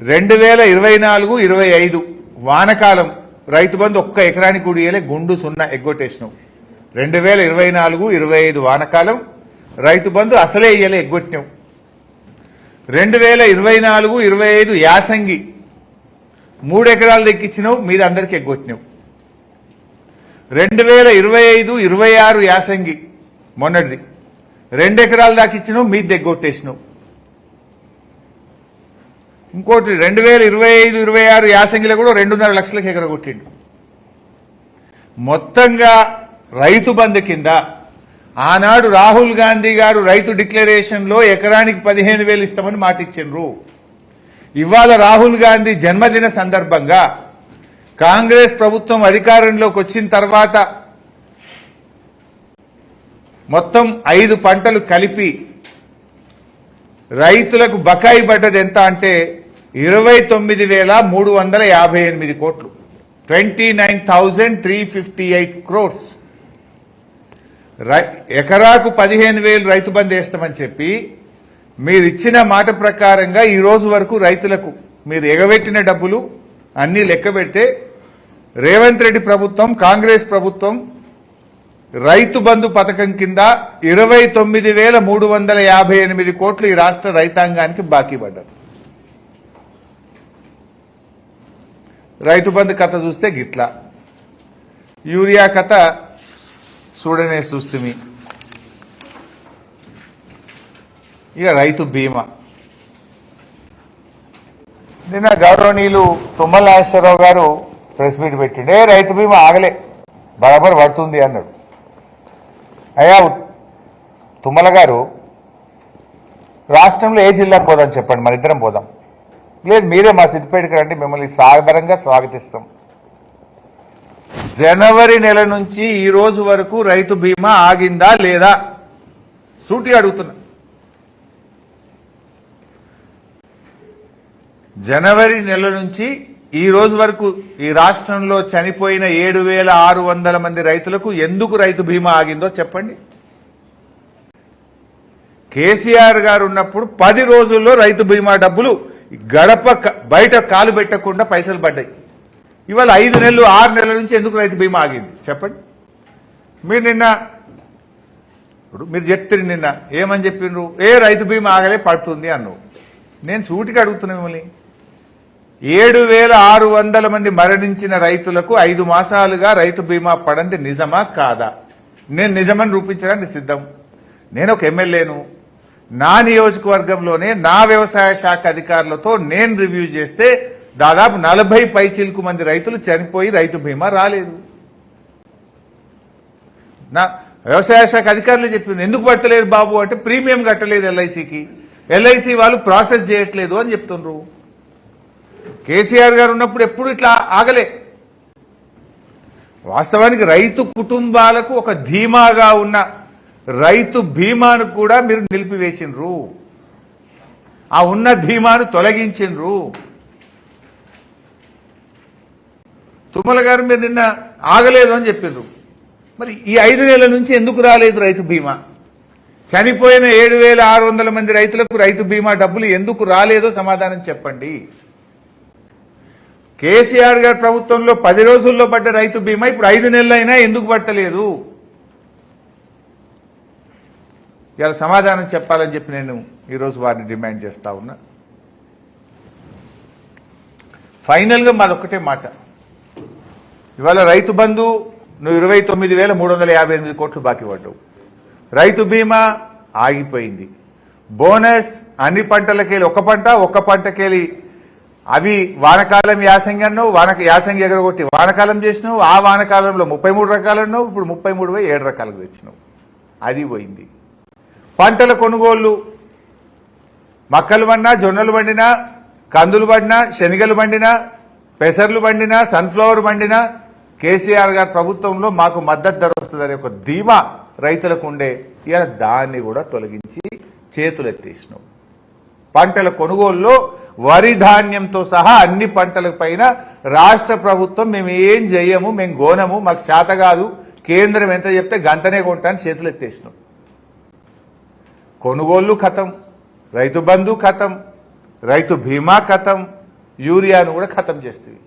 2024-25 వానకాలం రైతు బంధు ఒక్క ఎకరానికి కూడా ఇయ్యలే, గుండు సున్నా ఎగ్గొట్టేసినావు. 2024-25 వానకాలం రైతు బంధు అసలే ఇయ్యలే, ఎగ్గొట్టినావు. 2024-25 యాసంగి 3 ఎకరాలు దక్కించినావు, మీద అందరికి ఎగ్గొట్టినావు. 2025-26 యాసంగి మొన్నటిది 2 ఎకరాలు దాకిచ్చినావు, మీద దగ్గొట్టేసినావు. ఇంకోటి 2025-26 యాసంగిలో కూడా 2.5 లక్షలకు ఎగరగొట్టిండు. మొత్తంగా రైతు బంధు కింద ఆనాడు రాహుల్ గాంధీ గారు రైతు డిక్లరేషన్ లో ఎకరానికి 15,000 ఇస్తామని మాట ఇచ్చిండ్రు. ఇవాళ రాహుల్ గాంధీ జన్మదిన సందర్భంగా కాంగ్రెస్ ప్రభుత్వం అధికారంలోకి వచ్చిన తర్వాత మొత్తం 5 పంటలు కలిపి రైతులకు బకాయి పడ్డది ఎంత అంటే 29,358 కోట్లు, 29,358 crores. ఎకరాకు 15,000 రైతు బంధు వేస్తామని చెప్పి మీరు ఇచ్చిన మాట ప్రకారంగా ఈ రోజు వరకు రైతులకు మీరు ఎగబెట్టిన డబ్బులు అన్ని లెక్క పెడితే రేవంత్ రెడ్డి ప్రభుత్వం, కాంగ్రెస్ ప్రభుత్వం రైతు బంధు పథకం కింద 29,358 కోట్లు ఈ రాష్ట్ర రైతాంగానికి బాకీ పడ్డారు. రైతు బంధు కథ చూస్తే గిట్లా, యూరియా కథ చూడనే చూస్తుంది. ఇక రైతు బీమా నిన్న గౌరవనీయులు తుమ్మల నాగేశ్వరరావు గారు ప్రెస్ మీట్ పెట్టిండే, రైతు బీమా ఆగలే, బరాబర్ పడుతుంది అన్నాడు. అయ్యా తుమ్మల గారు, రాష్ట్రంలో ఏ జిల్లాకు పోదాం చెప్పండి, మన ఇద్దరం పోదాం. లేదు మీరే మా సిద్దిపేటకి రండి, మిమ్మల్ని సాదరంగా స్వాగతిస్తాం. జనవరి నెల నుంచి ఈ రోజు వరకు రైతు బీమా ఆగిందా లేదా సూటిగా అడుగుతున్నా. జనవరి నెల నుంచి ఈ రోజు వరకు ఈ రాష్ట్రంలో చనిపోయిన 7,600 మంది రైతులకు ఎందుకు రైతు బీమా ఆగిందో చెప్పండి. కేసీఆర్ గారు ఉన్నప్పుడు 10 రోజుల్లో రైతు బీమా డబ్బులు గడప బయట కాలు పెట్టకుండా పైసలు పడ్డాయి. ఇవాళ 5 నెలలు 6 నెలల నుంచి ఎందుకు రైతు బీమా ఆగింది చెప్పండి. మీరు నిన్న మీరు చెప్తారు, నిన్న ఏమని చెప్పిండ్రు, రైతు బీమా ఆగలే పడుతుంది అన్నావు. నేను సూటిగా అడుగుతున్నా మిమ్మల్ని, 7,600 మంది మరణించిన రైతులకు 5 మాసాలుగా రైతు బీమా పడంది నిజమా కాదా? నేను నిజమని రూపించడానికి సిద్ధం. నేను ఒక ఎమ్మెల్యేను, నా నియోజకవర్గంలోనే నా వ్యవసాయ శాఖ అధికారులతో నేను రివ్యూ చేస్తే దాదాపు 40 పైచిలకు మంది రైతులు చనిపోయి రైతు బీమా రాలేదు. నా వ్యవసాయ శాఖ అధికారులు చెప్పింది, ఎందుకు పట్టలేదు బాబు అంటే ప్రీమియం కట్టలేదు ఎల్ఐసికి, ఎల్ఐసి వాళ్ళు ప్రాసెస్ చేయట్లేదు అని చెప్తున్నారు. కేసీఆర్ గారు ఉన్నప్పుడు ఎప్పుడు ఇట్లా ఆగలే. వాస్తవానికి రైతు కుటుంబాలకు ఒక ధీమాగా ఉన్న రైతు బీమాను కూడా మీరు నిలిపివేసిండ్రు, ఆ ఉన్న ధీమాను తొలగించిండ్రు. తుమ్మల గారు మీరు నిన్న ఆగలేదు అని చెప్పిండ్రు. మరి ఈ 5 నెలల నుంచి ఎందుకు రాలేదు రైతు బీమా? చనిపోయిన 7,600 మంది రైతులకు రైతు బీమా డబ్బులు ఎందుకు రాలేదో సమాధానం చెప్పండి. కేసీఆర్ గారి ప్రభుత్వంలో 10 రోజుల్లో పడ్డ రైతు బీమా ఇప్పుడు 5 నెలలైనా ఎందుకు పట్టలేదు? ఇలా సమాధానం చెప్పాలని చెప్పి నేను ఈరోజు వారిని డిమాండ్ చేస్తా ఉన్నా. ఫైనల్గా మాదొక్కటే మాట, ఇవాళ రైతు బంధు నువ్వు 29,358 కోట్లు బాకీ పడ్డావు, రైతు బీమా ఆగిపోయింది, బోనస్ అన్ని పంటలకెళ్ళి ఒక్క పంటకెళ్ళి అవి వానకాలం యాసంగి అన్నావు, యాసంగి ఎగరగొట్టి వానకాలం చేసినావు, ఆ వానకాలంలో 33 రకాలు అన్నావు, ఇప్పుడు 33 7 రకాలకు తెచ్చినావు, అది పోయింది. పంటల కొనుగోళ్లు మక్కలు పండినా, జొన్నలు పండినా, కందులు పండినా, శనగలు పండినా, పెసర్లు పండినా, సన్ఫ్లవర్ పండినా కేసీఆర్ గారి ప్రభుత్వంలో మాకు మద్దతు ధర వస్తుందనే ఒక ధీమా రైతులకు ఉండే, ఇలా దాన్ని కూడా తొలగించి చేతులెత్తేసినావు. పంటల కొనుగోలులో వరి ధాన్యంతో సహా అన్ని పంటల పైన రాష్ట్ర ప్రభుత్వం మేము ఏం చెయ్యము, మేము గోనము, మాకు శాత కాదు, కేంద్రం ఎంత చెప్తే గంటనే కొంటాను చేతులెత్తేసినాం. కొనుగోళ్లు ఖతం, రైతు బంధు ఖతం, రైతు బీమా ఖతం, యూరియాను కూడా ఖతం చేస్తుంది.